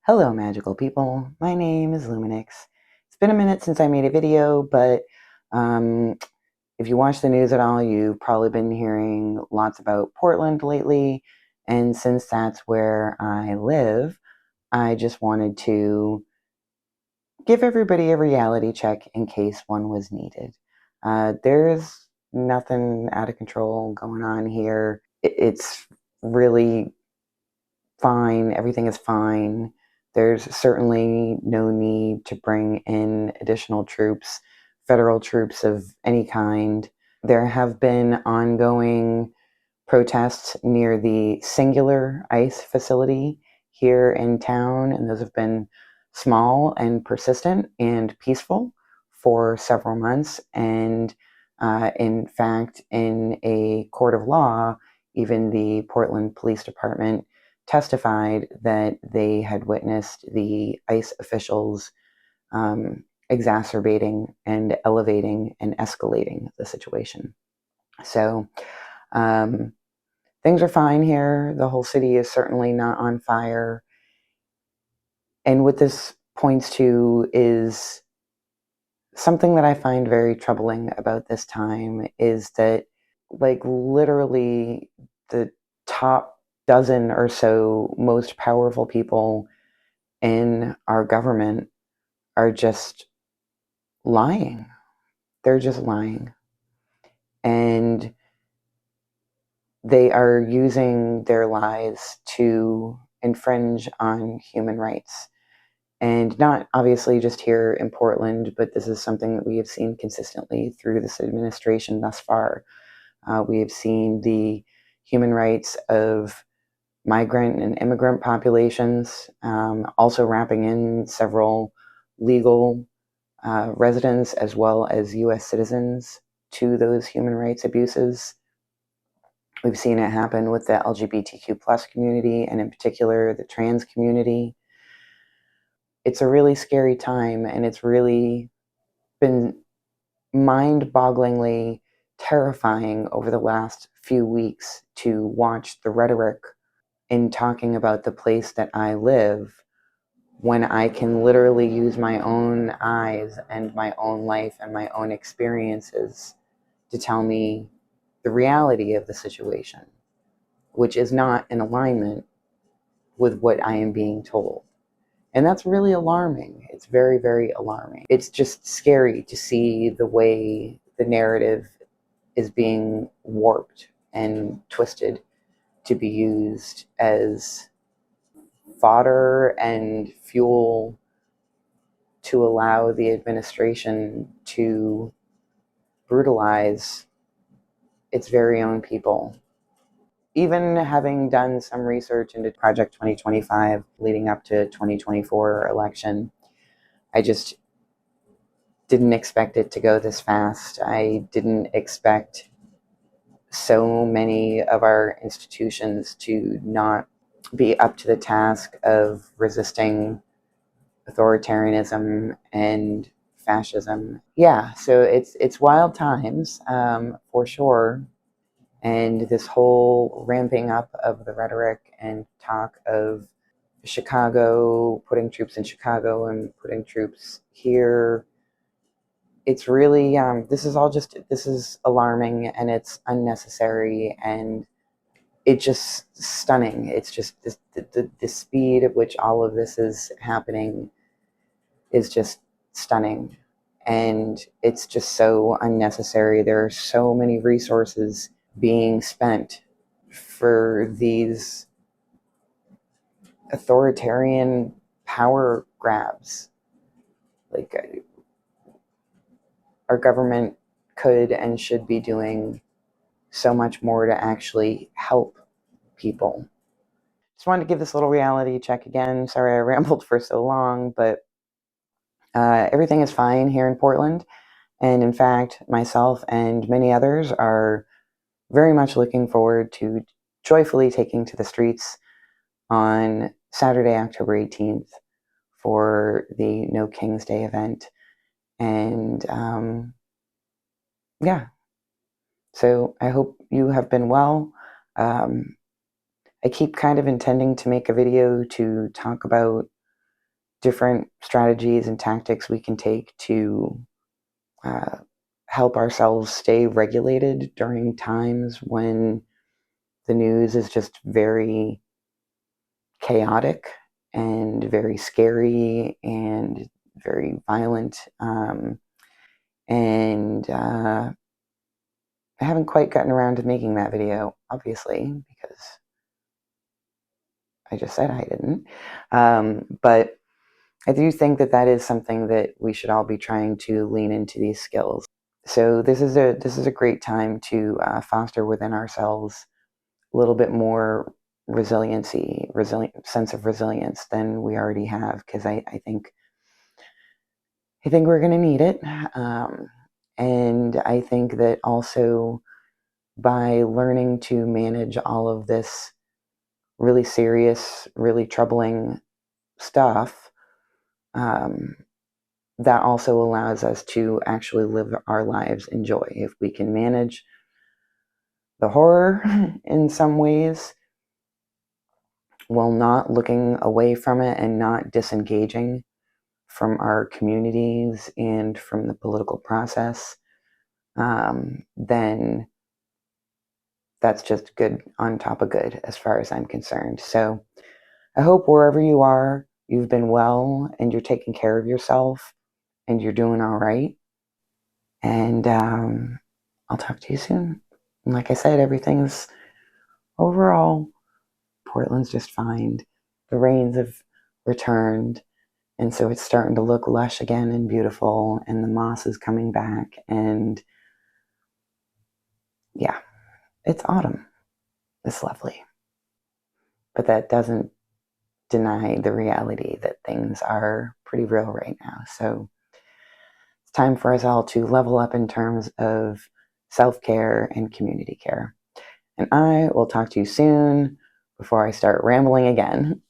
Hello, magical people. My name is Luminix. It's been a minute since I made a video, but um, if you watch the news at all, you've probably been hearing lots about Portland lately. And since that's where I live, I just wanted to give everybody a reality check in case one was needed. There's nothing out of control going on here. It's really fine. Everything is fine. There's certainly no need to bring in additional troops, federal troops of any kind. There have been ongoing protests near the Singular Ice facility here in town, and those have been small and persistent and peaceful for several months. And in fact, in a court of law, even the Portland Police Department testified that they had witnessed the ICE officials exacerbating and elevating and escalating the situation. So things are fine here. The whole city is certainly not on fire. And what this points to is something that I find very troubling about this time is that, like, literally the top dozen or so most powerful people in our government are just lying. They're just lying. And they are using their lies to infringe on human rights. And not obviously just here in Portland, but this is something that we have seen consistently through this administration thus far. We have seen the human rights of migrant and immigrant populations, also wrapping in several legal residents as well as U.S. citizens to those human rights abuses. We've seen it happen with the LGBTQ plus community, and in particular the trans community. It's a really scary time, and it's really been mind-bogglingly terrifying over the last few weeks to watch the rhetoric in talking about the place that I live, when I can literally use my own eyes and my own life and my own experiences to tell me the reality of the situation, which is not in alignment with what I am being told. And that's really alarming. It's very, very alarming. It's just scary to see the way the narrative is being warped and twisted to be used as fodder and fuel to allow the administration to brutalize its very own people. Even having done some research into Project 2025 leading up to 2024 election, I just didn't expect it to go this fast. I didn't expect so many of our institutions to not be up to the task of resisting authoritarianism and fascism. Yeah, so it's wild times, for sure. And this whole ramping up of the rhetoric and talk of Chicago, putting troops in Chicago and putting troops here, it's really, this is alarming, and it's unnecessary, and it's just stunning. It's just the speed at which all of this is happening is just stunning. And it's just so unnecessary. There are so many resources being spent for these authoritarian power grabs. Like, our government could and should be doing so much more to actually help people. Just wanted to give this little reality check again. Sorry I rambled for so long, but everything is fine here in Portland. And in fact, myself and many others are very much looking forward to joyfully taking to the streets on Saturday, October 18th for the No King's Day event. And yeah, so I hope you have been well. I keep kind of intending to make a video to talk about different strategies and tactics we can take to help ourselves stay regulated during times when the news is just very chaotic and very scary and very violent. And I haven't quite gotten around to making that video, obviously, because I just said I didn't. But I do think that that is something that we should all be trying to lean into these skills. So this is a great time to foster within ourselves a little bit more resilient sense of resilience than we already have, because I think we're going to need it. And I think that also by learning to manage all of this really serious, really troubling stuff, that also allows us to actually live our lives in joy. If we can manage the horror in some ways while not looking away from it and not disengaging from our communities and from the political process, then that's just good on top of good as far as I'm concerned. So I hope wherever you are, you've been well and you're taking care of yourself and you're doing all right. And I'll talk to you soon. And like I said, everything's overall, Portland's just fine. The rains have returned, and so it's starting to look lush again and beautiful, and the moss is coming back. And yeah, it's autumn. It's lovely. But that doesn't deny the reality that things are pretty real right now. So it's time for us all to level up in terms of self-care and community care. And I will talk to you soon before I start rambling again.